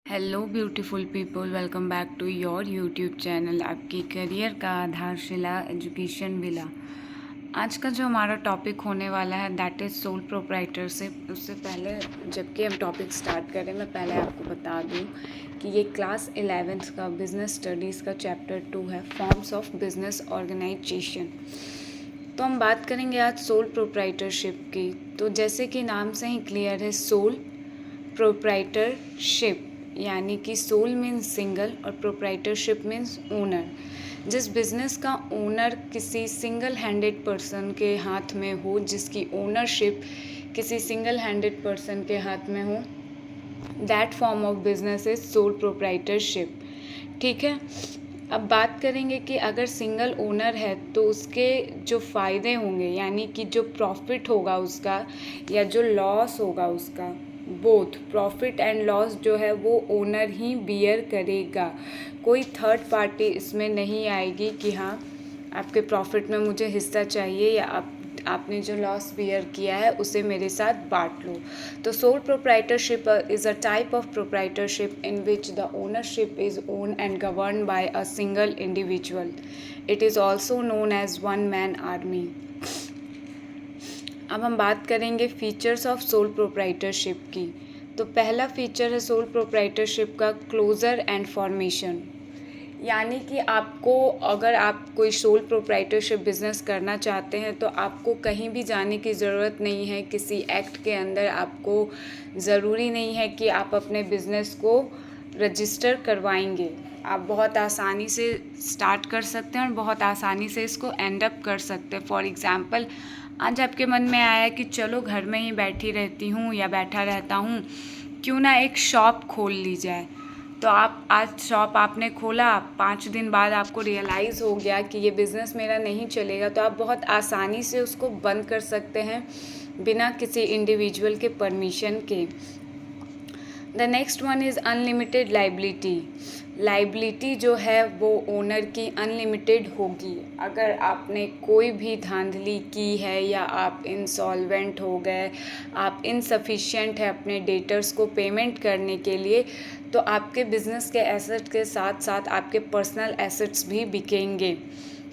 Hello beautiful people, welcome back to your YouTube channel आपकी career का Aadharshila education villa. आज का जो हमारा टॉपिक होने वाला है दैट इज़ सोल प्रोप्राइटरशिप। उससे पहले जबकि हम टॉपिक स्टार्ट करें, मैं पहले आपको बता दूं कि ये क्लास 11th का बिज़नेस स्टडीज़ का चैप्टर 2 है, फॉर्म्स ऑफ बिजनेस ऑर्गेनाइजेशन। तो हम बात करेंगे आज सोल प्रोप्राइटरशिप की। तो जैसे कि नाम से ही क्लियर है, सोल प्रोप्राइटरशिप यानी कि सोल मीन्स सिंगल और प्रोप्राइटरशिप मीन्स ओनर। जिस बिज़नेस का ओनर किसी सिंगल हैंडेड पर्सन के हाथ में हो, जिसकी ओनरशिप किसी सिंगल हैंडेड पर्सन के हाथ में हो, that form of business is sole proprietorship. ठीक है, अब बात करेंगे कि अगर सिंगल ओनर है तो उसके जो फ़ायदे होंगे यानी कि जो प्रॉफिट होगा उसका या जो लॉस होगा उसका, बोथ प्रॉफिट एंड लॉस जो है वो ओनर ही बियर करेगा। कोई थर्ड पार्टी इसमें नहीं आएगी कि हाँ आपके प्रॉफिट में मुझे हिस्सा चाहिए या आपने जो लॉस बियर किया है उसे मेरे साथ बांट लो। तो sole proprietorship is a type of proprietorship in which the ownership is own and govern by a single individual. It is also known as one man army. अब हम बात करेंगे फीचर्स ऑफ सोल प्रोप्राइटरशिप की। तो पहला feature है sole proprietorship का closer and formation, यानी कि आपको अगर आप कोई सोल प्रोप्राइटरशिप बिज़नेस करना चाहते हैं तो आपको कहीं भी जाने की ज़रूरत नहीं है। किसी एक्ट के अंदर आपको ज़रूरी नहीं है कि आप अपने बिज़नेस को रजिस्टर करवाएंगे। आप बहुत आसानी से स्टार्ट कर सकते हैं और बहुत आसानी से इसको एंड अप कर सकते हैं। फॉर एग्ज़ाम्पल, आज आपके मन में आया कि चलो घर में ही बैठी रहती हूँ या बैठा रहता हूँ, क्यों ना एक शॉप खोल ली जाए। तो आप आज शॉप आपने खोला, 5 दिन बाद आपको रियलाइज़ हो गया कि ये बिज़नेस मेरा नहीं चलेगा, तो आप बहुत आसानी से उसको बंद कर सकते हैं बिना किसी इंडिविजुअल के परमिशन के। The next one is unlimited liability. Liability जो है वो ओनर की अनलिमिटेड होगी। अगर आपने कोई भी धांधली की है या आप इंसॉल्वेंट हो गए, आप इनसफिशिएंट है अपने डेटर्स को पेमेंट करने के लिए, तो आपके बिज़नेस के एसेट के साथ साथ आपके पर्सनल एसेट्स भी बिकेंगे।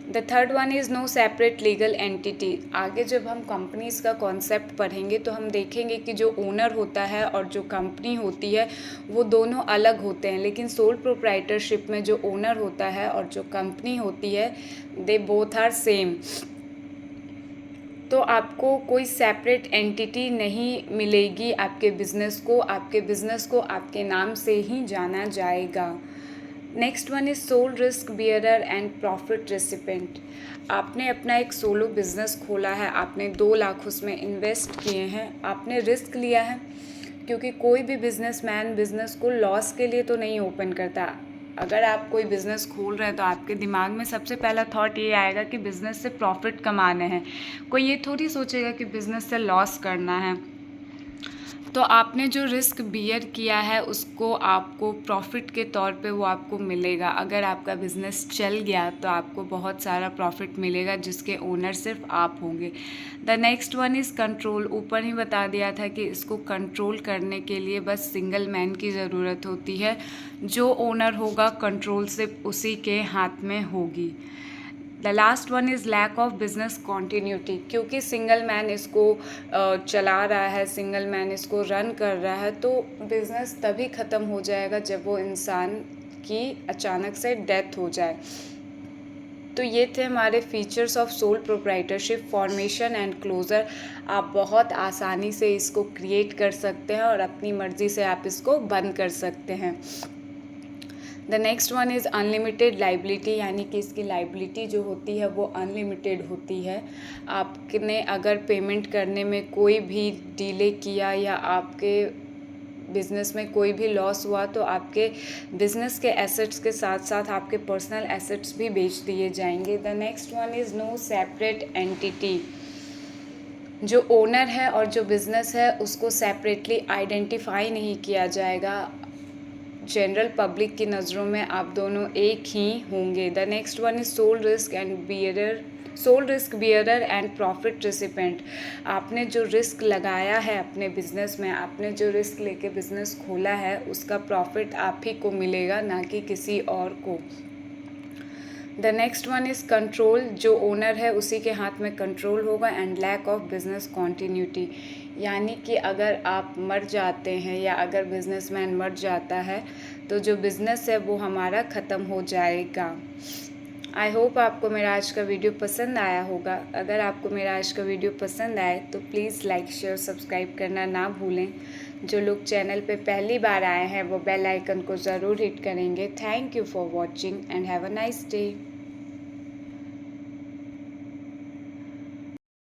The third one is no separate legal entity. आगे जब हम कंपनीज़ का कॉन्सेप्ट पढ़ेंगे तो हम देखेंगे कि जो ओनर होता है और जो कंपनी होती है वो दोनों अलग होते हैं, लेकिन सोल प्रोप्राइटरशिप में जो ओनर होता है और जो कंपनी होती है दे बोथ आर सेम। तो आपको कोई सेपरेट एंटिटी नहीं मिलेगी आपके बिज़नेस को। आपके बिज़नेस को आपके नाम से ही जाना जाएगा। Next one is sole risk bearer and profit recipient. आपने अपना एक सोलो बिज़नेस खोला है, आपने 2 लाख उसमें इन्वेस्ट किए हैं, आपने रिस्क लिया है, क्योंकि कोई भी बिजनेसमैन बिज़नेस को लॉस के लिए तो नहीं ओपन करता। अगर आप कोई बिज़नेस खोल रहे हैं तो आपके दिमाग में सबसे पहला थॉट ये आएगा कि बिज़नेस से प्रॉफिट कमाने हैं। कोई ये थोड़ी सोचेगा कि बिज़नेस से लॉस करना है। तो आपने जो रिस्क बियर किया है उसको आपको प्रॉफिट के तौर पे वो आपको मिलेगा। अगर आपका बिज़नेस चल गया तो आपको बहुत सारा प्रॉफिट मिलेगा जिसके ओनर सिर्फ आप होंगे। The next one is control. ऊपर ही बता दिया था कि इसको कंट्रोल करने के लिए बस सिंगल मैन की ज़रूरत होती है। जो ओनर होगा कंट्रोल सिर्फ उसी के हाथ में होगी। The last one is lack of business continuity. क्योंकि सिंगल मैन इसको चला रहा है, सिंगल मैन इसको रन कर रहा है, तो बिज़नेस तभी ख़त्म हो जाएगा जब वो इंसान की अचानक से डेथ हो जाए। तो ये थे हमारे features of sole proprietorship, formation and closure. आप बहुत आसानी से इसको क्रिएट कर सकते हैं और अपनी मर्ज़ी से आप इसको बंद कर सकते हैं। The next one is unlimited liability, यानी कि इसकी लाइबिलिटी जो होती है वो अनलिमिटेड होती है। आपने अगर पेमेंट करने में कोई भी डिले किया या आपके बिज़नेस में कोई भी लॉस हुआ तो आपके बिज़नेस के एसेट्स के साथ साथ आपके पर्सनल एसेट्स भी बेच दिए जाएंगे। The next one is no separate entity. जो ओनर है और जो बिज़नेस है उसको सेपरेटली आइडेंटिफाई नहीं किया जाएगा। जनरल पब्लिक की नज़रों में आप दोनों एक ही होंगे। The next one is sole risk and bearer sole risk bearer and profit recipient, आपने जो रिस्क लगाया है अपने बिजनेस में, आपने जो रिस्क लेके बिजनेस खोला है, उसका प्रॉफिट आप ही को मिलेगा, ना कि किसी और को। The next one is control, जो ओनर है उसी के हाथ में कंट्रोल होगा। And lack of business continuity, यानी कि अगर आप मर जाते हैं या अगर बिजनेसमैन मर जाता है तो जो बिज़नेस है वो हमारा ख़त्म हो जाएगा। आई होप आपको मेरा आज का वीडियो पसंद आया होगा। अगर आपको मेरा आज का वीडियो पसंद आए तो प्लीज़ लाइक शेयर सब्सक्राइब करना ना भूलें। जो लोग चैनल पे पहली बार आए हैं वो बेल आइकन को ज़रूर हिट करेंगे। Thank you for watching and have a nice day.